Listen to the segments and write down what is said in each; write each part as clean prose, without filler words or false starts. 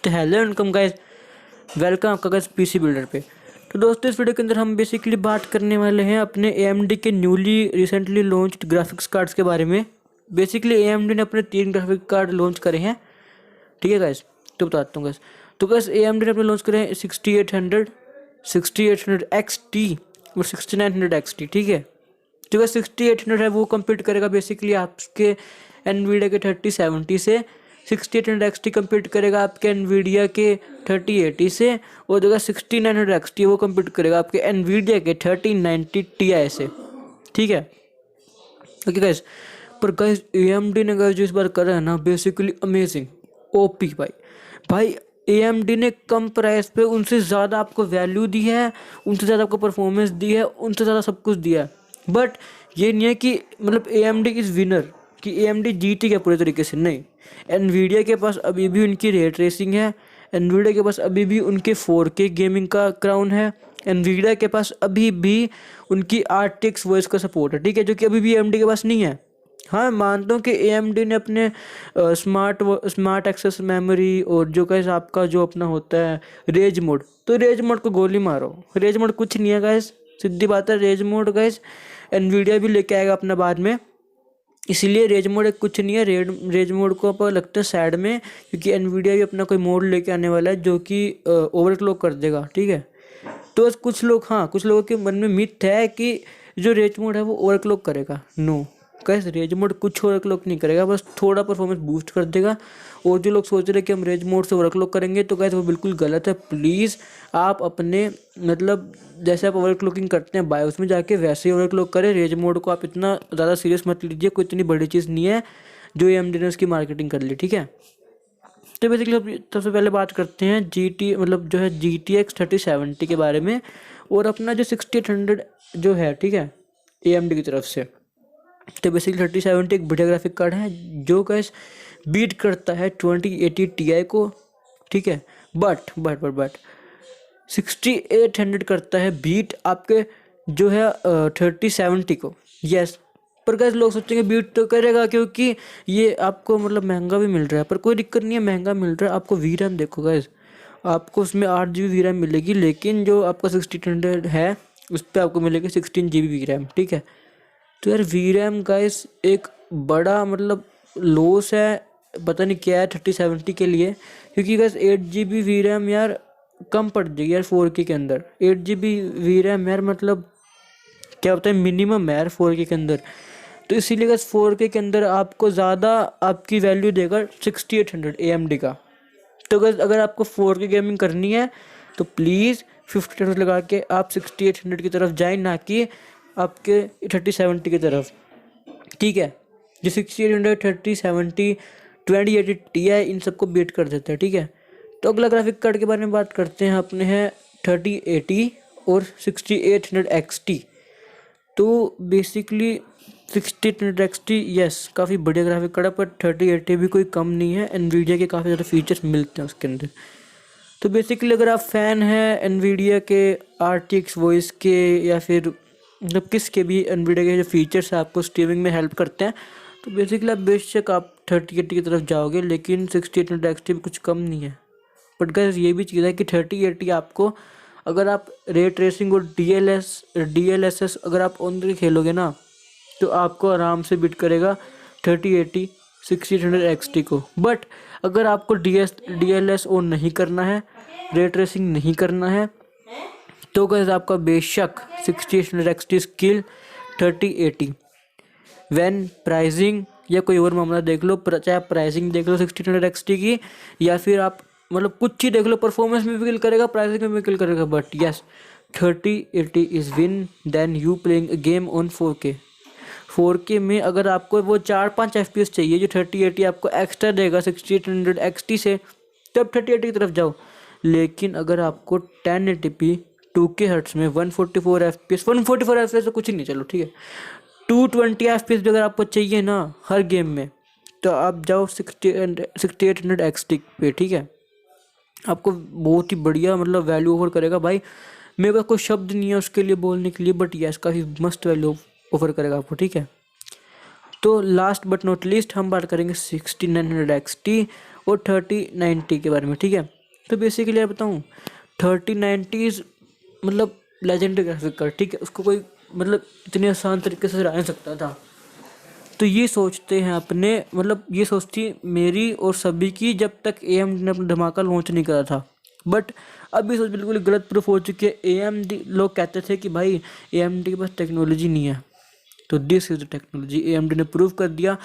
तो hello welcome guys, welcome आपका guys PC builder पे। तो दोस्तों इस वीडियो के अंदर हम बेसिकली बात करने वाले हैं अपने AMD के newly recently launched graphics cards के बारे में। बेसिकली AMD ने अपने 3 ग्राफिक कार्ड लॉन्च करे हैं, ठीक है गाइस। तो बताता हूँ गाइस। तो गाइस AMD ने अपने लॉन्च करे हैं 6800, 6800 XT और 6900 XT, ठीक है। जो गाइस 6800 है वो कम्पीट करेगा बेसिकली आपके NVIDIA के 3070 से। 6800 XT कम्पीट करेगा आपके NVIDIA के 3080 से। और जो 6900 XT वो कम्पीट करेगा आपके NVIDIA के 3090 Ti से, ठीक है। ओके गाइस, पर गाइस AMD ने गाइस जो इस बार करा है ना बेसिकली अमेजिंग, ओपी भाई AMD ने कम प्राइस पे उनसे ज़्यादा आपको वैल्यू दी है, उनसे ज़्यादा आपको परफॉर्मेंस दी है, उनसे ज़्यादा सब कुछ दिया है। बट ये नहीं है कि मतलब AMD इज़ विनर, कि AMD जीती क्या पूरे तरीके से, नहीं। NVIDIA के पास अभी भी उनकी रे ट्रेसिंग है, NVIDIA के पास अभी भी उनके 4K गेमिंग का क्राउन है, NVIDIA के पास अभी भी उनकी RTX वॉइस का सपोर्ट है, ठीक है, जो कि अभी भी AMD के पास नहीं है। हाँ, मानता हूँ कि AMD ने अपने स्मार्ट एक्सेस मेमोरी और जो गाइस आपका जो अपना होता है रेज मोड, तो रेज मोड को गोली मारो। रेज मोड कुछ नहीं है गाइस, सीधी बात है। रेज मोड गाइस NVIDIA भी लेके आएगा अपना बाद में, इसलिए रेज मोड एक कुछ नहीं है। रेज मोड को अपन लगता है साइड में, क्योंकि NVIDIA भी अपना कोई मोड लेके आने वाला है जो कि ओवरक्लॉक कर देगा, ठीक है। तो बस कुछ लोग, हाँ कुछ लोगों के मन में मिथ है कि जो रेज मोड है वो ओवरक्लॉक करेगा। नो गाइस, रेज मोड कुछ ओवरक्लॉक नहीं करेगा, बस थोड़ा परफॉर्मेंस बूस्ट कर देगा। और जो लोग सोच रहे हैं कि हम रेज मोड से ओवरक्लॉक करेंगे, तो गाइस वो बिल्कुल गलत है। प्लीज़ आप अपने मतलब जैसे आप ओवरक्लॉकिंग करते हैं बायोस में जाके, वैसे ही ओवरक्लॉक करें। रेज मोड को आप इतना ज़्यादा सीरियस मत लीजिए, कोई इतनी बड़ी चीज़ नहीं है जो AMD ने उसकी मार्केटिंग कर ली, ठीक है। तो बेसिकली सबसे पहले बात करते हैं मतलब जो है GTX 3070 के बारे में, और अपना जो 6800 जो है, ठीक है, AMD की तरफ से। तो बेसिकली 3070 एक बढ़िया ग्राफिक कार्ड है जो गाइस बीट करता है 2080 Ti को, ठीक है। बट 6800 करता है बीट आपके जो है 3070 को, यस। पर गाइस लोग सोचेंगे बीट तो करेगा क्योंकि ये आपको मतलब महंगा भी मिल रहा है, पर कोई दिक्कत नहीं है, महंगा मिल रहा है। आपको VRAM देखो गाइस, आपको उसमें 8 GB VRAM मिलेगी, लेकिन जो आपका 6800 है उस पर आपको मिलेगी 16 GB VRAM, ठीक है। तो यार VRAM गाइस एक बड़ा मतलब लॉस है, पता नहीं क्या है 3070 के लिए, क्योंकि गाइस 8 GB VRAM यार कम पड़ जाएगी यार 4K के अंदर। 8 GB VRAM यार मतलब क्या होता है, मिनिमम है यार 4K के अंदर। तो इसीलिए गाइस 4K के अंदर आपको ज़्यादा आपकी वैल्यू देगा 6800 AMD का। तो गाइस अगर आपको 4K गेमिंग करनी है तो प्लीज़ 50 लगा के आप 6800 की तरफ जाएं, ना कि आपके 3070 की तरफ, ठीक है। जो 6800, 3070, 2080 Ti इन सबको बीट कर देता है, ठीक है। तो अगला ग्राफिक कार्ड के बारे में बात करते हैं, अपने हैं 3080 और 6800 XT। तो बेसिकली 6800 XT यस काफ़ी बढ़िया ग्राफिक कार्ड है, पर 3080 भी कोई कम नहीं है। NVIDIA के काफ़ी ज़्यादा फीचर्स मिलते हैं उसके अंदर। तो बेसिकली अगर आप फ़ैन हैं NVIDIA के RTX वॉइस के, या फिर मतलब किसके भी NVIDIA के जो फीचर्स है आपको स्ट्रीमिंग में हेल्प करते हैं, तो बेसिकली आप बेशक आप 3080 की तरफ जाओगे, लेकिन 6800 XT भी कुछ कम नहीं है। बट गाइस ये भी चीज़ है कि 3080 आपको, अगर आप रे ट्रेसिंग और DLSS अगर आप ऑन करके खेलोगे ना, तो आपको आराम से बीट करेगा 3080 6800 XT को। बट अगर आपको DLS ऑन नहीं करना है, रे ट्रेसिंग नहीं करना है, तो गाइस आपका बेशक 6800 XT स्किल 3080 व्हेन प्राइसिंग या कोई और मामला देख लो, चाहे आप प्राइसिंग देख लो 6800 XT की, या फिर आप मतलब कुछ ही देख लो, परफॉर्मेंस में भी किल करेगा, प्राइसिंग में भी किल करेगा। But yes 3080 is win then you playing a game on 4K में। अगर आपको वो 4-5 FPS चाहिए जो 3080 आपको एक्स्ट्रा देगा 6800 XT से, तब 3080 की तरफ जाओ। लेकिन अगर आपको 1080p 2K हर्ट्स में 144 FPS तो कुछ ही नहीं, चलो ठीक है, 220 FPS भी अगर आपको चाहिए ना हर गेम में, तो आप जाओ 6800 XT पे, ठीक है। आपको बहुत ही बढ़िया मतलब वैल्यू ऑफर करेगा भाई, मेरे पास कोई शब्द नहीं है उसके लिए बोलने के लिए, बट यस काफ़ी मस्त वैल्यू ऑफर करेगा आपको, ठीक है। तो लास्ट बट नॉट लीस्ट हम बात करेंगे 6900 XT और 3090 के बारे में, ठीक है। तो बेसिकली यार बताऊँ, 3090 मतलब लेजेंडरी ग्राफिक कार्ड, ठीक है। उसको कोई मतलब इतने आसान तरीके से चला नहीं सकता था। तो ये सोचते हैं अपने, मतलब ये सोचती मेरी और सभी की, जब तक AMD ने अपना धमाका लॉन्च नहीं करा था। बट अब ये सोच बिल्कुल गलत प्रूफ हो चुकी है। AMD लोग कहते थे कि भाई AMD के पास टेक्नोलॉजी नहीं है, तो this is the technology. AMD ने प्रूव कर दिया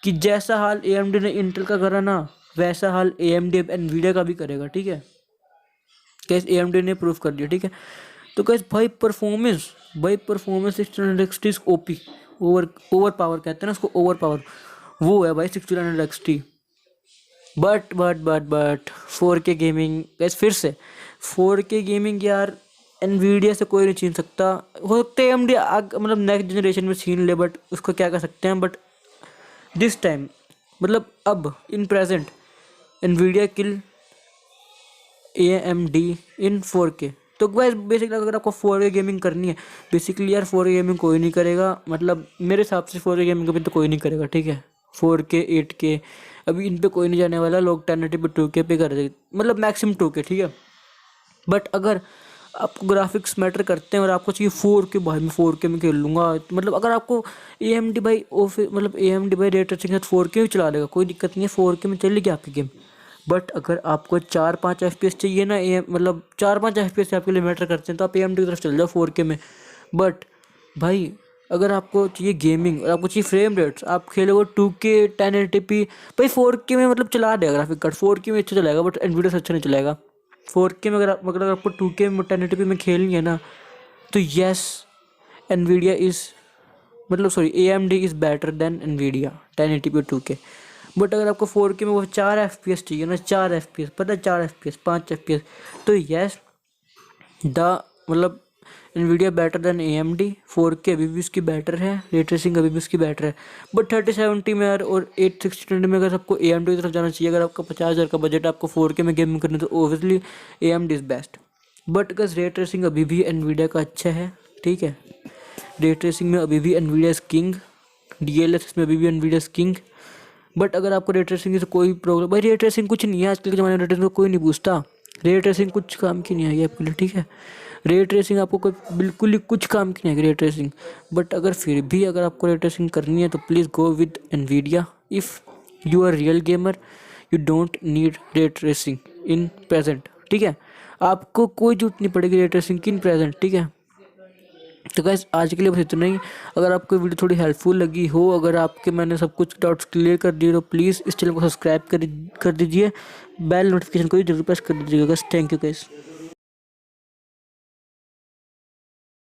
कि जैसा हाल AMD ने इंटेल का करा ना, वैसा हाल AMD अब एनवीडिया का भी करेगा, ठीक है। कैसे AMD ने प्रूव कर दिया, ठीक है। तो कैसे भाई performance 1600 XT OP, over power कहते हैं ना उसको, ओवर पावर वो है भाई 1600 XT। बट 4K गेमिंग कैसे, फिर से 4K गेमिंग यार एनवीडिया से कोई नहीं छीन सकता। हो सकता है AMD मतलब नेक्स्ट जनरेशन में छीन ले, बट उसको क्या कर सकते हैं। बट दिस टाइम मतलब अब in present Nvidia kill AMD in 4K। तो गाइस बेसिकली अगर आपको 4K गेमिंग करनी है, बेसिकली यार 4K गेमिंग कोई नहीं करेगा, मतलब मेरे हिसाब से 4K गेमिंग कभी तो कोई नहीं करेगा, ठीक है। 4K 8K अभी इन पे कोई नहीं जाने वाला। लोग 1080 पे 2K पे कर देंगे, मतलब मैक्सिमम 2K, ठीक है। बट अगर आपको ग्राफिक्स मैटर करते हैं और आपको चाहिए 4K, भाई मैं 4K में खेल लूँगा, मतलब अगर आपको AMD भाई मतलब AMD भाई रे ट्रेसिंग के साथ 4K भी चला लेगा, कोई दिक्कत नहीं है, 4K में चलेगी आपकी गेम। बट अगर आपको 4-5 FPS चाहिए ना, मतलब 4-5 FPS आपके लिए मैटर करते हैं, तो आप AMD की तरफ चल जाओ 4K में। बट भाई अगर आपको चाहिए गेमिंग और आपको चाहिए फ्रेम रेट्स, आप खेलोगे 2K 1080p, भाई 4K में मतलब चला देगा ग्राफिक कार्ड, 4K में अच्छा चलेगा, बट एनवीडिया से अच्छा नहीं चलेगा 4K में। अगर आपको 2K में 1080p में खेलनी है ना, तो यस एनवीडिया इज़ मतलब sorry AMD is better than Nvidia 1080p 2K। But अगर आपको 4K में वो 4 FPS चाहिए ना, 4 FPS, पता है 4 FPS 5 FPS, तो यस द मतलब Nvidia better than AMD। 4K अभी भी उसकी बेटर है, रे ट्रेसिंग अभी भी उसकी बेटर है। बट 3070 में यार और 860 में अगर आपको AMD की तरफ जाना चाहिए, अगर आपका 50,000 का बजट आपको 4K में गेमिंग करनी, तो obviously AMD is best. But अगर रे ट्रेसिंग अभी भी एनवीडिया का अच्छा है, ठीक है। रे ट्रेसिंग में अभी भी एनवीडिया इज किंग, DLSS में अभी भी एनवीडिया इज किंग। बट अगर आपको रे ट्रेसिंग से कोई प्रॉब्लम, भाई रे ट्रेसिंग कुछ नहीं है आजकल के ज़माने में, रे ट्रेसिंग को कोई नहीं पूछता। रे ट्रेसिंग कुछ काम की नहीं है आपके लिए, ठीक है। रे ट्रेसिंग आपको कोई बिल्कुल ही कुछ काम की नहीं है रे ट्रेसिंग। बट अगर फिर भी अगर आपको रे ट्रेसिंग करनी है, तो please go with Nvidia. If you are real gamer, you don't need ray tracing in present, ठीक है। आपको कोई जरूरत नहीं पड़ेगी रे ट्रेसिंग की इन प्रेजेंट, ठीक है। तो गाइस आज के लिए बस इतना ही। अगर आपको वीडियो थोड़ी हेल्पफुल लगी हो, अगर आपके मैंने सब कुछ डाउट्स क्लियर कर दिए, तो प्लीज़ इस चैनल को सब्सक्राइब कर दीजिए, बेल नोटिफिकेशन को भी जरूर प्रेस कर दीजिएगा। Guys thank you guys.